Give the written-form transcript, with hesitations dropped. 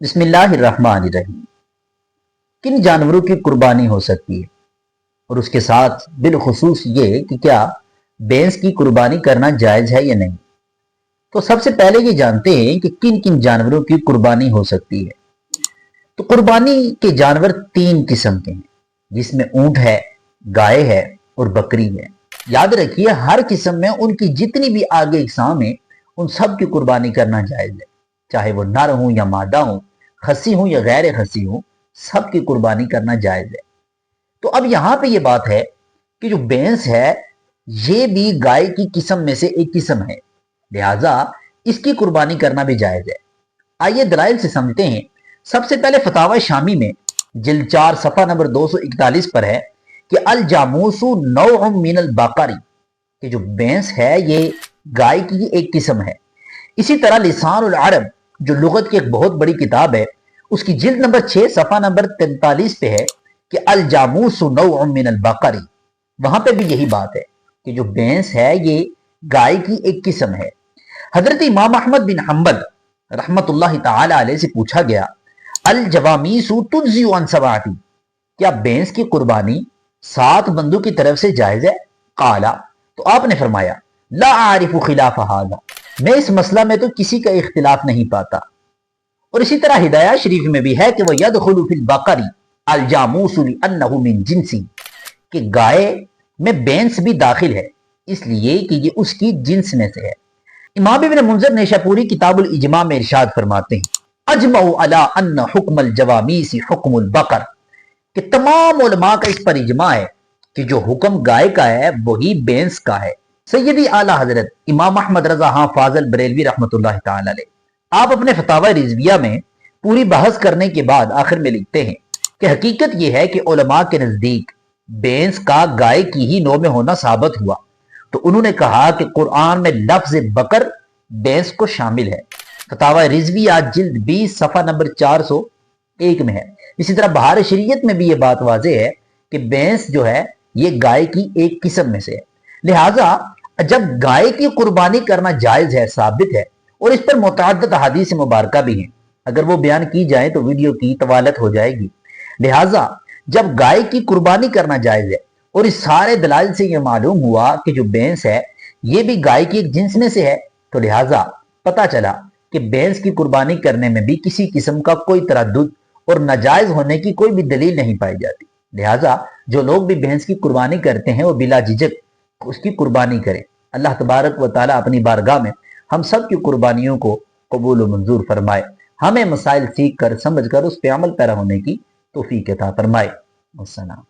بسم اللہ الرحمن الرحیم۔ کن جانوروں کی قربانی ہو سکتی ہے اور اس کے ساتھ بالخصوص یہ کہ کیا بھینس کی قربانی کرنا جائز ہے یا نہیں؟ تو سب سے پہلے یہ جانتے ہیں کہ کن کن جانوروں کی قربانی ہو سکتی ہے۔ تو قربانی کے جانور تین قسم کے ہیں، جس میں اونٹ ہے، گائے ہے اور بکری ہے۔ یاد رکھیے ہر قسم میں ان کی جتنی بھی آگے اقسام ہیں ان سب کی قربانی کرنا جائز ہے، چاہے وہ نر ہوں یا مادہ ہوں، خصی ہوں یا غیر خصی ہوں، سب کی قربانی کرنا جائز ہے۔ تو اب یہاں پہ یہ بات ہے کہ جو بھینس ہے یہ بھی گائے کی قسم میں سے ایک قسم ہے، لہٰذا اس کی قربانی کرنا بھی جائز ہے۔ آئیے دلائل سے سمجھتے ہیں۔ سب سے پہلے فتاوی شامی میں جلد 4 صفحہ نمبر 241 پر ہے کہ الجاموس نوع من البقری، کہ جو بھینس ہے یہ گائے کی ایک قسم ہے۔ اسی طرح لسان العرب جو لغت کی ایک بہت بڑی کتاب ہے، اس کی جلد نمبر 6 صفحہ نمبر 43 پہ ہے کہ الجاموس نوع من البقری، وہاں پہ بھی یہی بات ہے کہ جو بھینس ہے یہ گائے کی ایک قسم ہے۔ حضرت امام احمد بن حنبل رحمت اللہ تعالی علیہ سے پوچھا گیا الجوامیس تجزی عن سبعۃ، کیا بھینس کی قربانی 7 بندوں کی طرف سے جائز ہے؟ قالا، تو آپ نے فرمایا لا اعرف خلاف ھذا، میں اس مسئلہ میں تو کسی کا اختلاف نہیں پاتا۔ اور اسی طرح ہدایہ شریف میں بھی ہے کہ وہ یدخل فی البقر الجاموس لانہ من جنسی، کہ گائے میں بھینس بھی داخل ہے اس لیے کہ یہ اس کی جنس میں سے ہے۔ امام ابن منذر نیشاپوری کتاب الاجماع میں ارشاد فرماتے ہیں اجمعوا علی ان حکم الجوامیس حکم البقر، کہ تمام علماء کا اس پر اجماع ہے کہ جو حکم گائے کا ہے وہی بھینس کا ہے۔ سیدی اعلی حضرت امام احمد رضا خان فاضل بریلوی رحمۃ اللہ تعالی علیہ، آپ اپنے فتاوی رضویہ میں پوری بحث کرنے کے بعد آخر میں لکھتے ہیں کہ حقیقت یہ ہے کہ علماء کے نزدیک بھینس کا گائے کی ہی نوع میں ہونا ثابت ہوا، تو انہوں نے کہا کہ قرآن میں لفظ بکر بھینس کو شامل ہے۔ فتاوی رضویہ جلد 20 صفحہ نمبر 401 میں ہے۔ اسی طرح بہار شریعت میں بھی یہ بات واضح ہے کہ بھینس جو ہے یہ گائے کی ایک قسم میں سے ہے، لہٰذا جب گائے کی قربانی کرنا جائز ہے، ثابت ہے، اور اس پر متعدد احادیث مبارکہ بھی ہیں، اگر وہ بیان کی جائیں تو ویڈیو کی طوالت ہو جائے گی، لہٰذا جب گائے کی قربانی کرنا جائز ہے اور اس سارے دلائل سے یہ معلوم ہوا کہ جو بھینس ہے یہ بھی گائے کی ایک جنس میں سے ہے، تو لہٰذا پتہ چلا کہ بھینس کی قربانی کرنے میں بھی کسی قسم کا کوئی تردد اور ناجائز ہونے کی کوئی بھی دلیل نہیں پائی جاتی، لہٰذا جو لوگ بھی بھینس کی قربانی کرتے ہیں وہ بلا جھجک اس کی قربانی کریں۔ اللہ تبارک و تعالیٰ اپنی بارگاہ میں ہم سب کی قربانیوں کو قبول و منظور فرمائے، ہمیں مسائل سیکھ کر سمجھ کر اس پہ عمل پیرا ہونے کی توفیق عطا فرمائے۔ السلام۔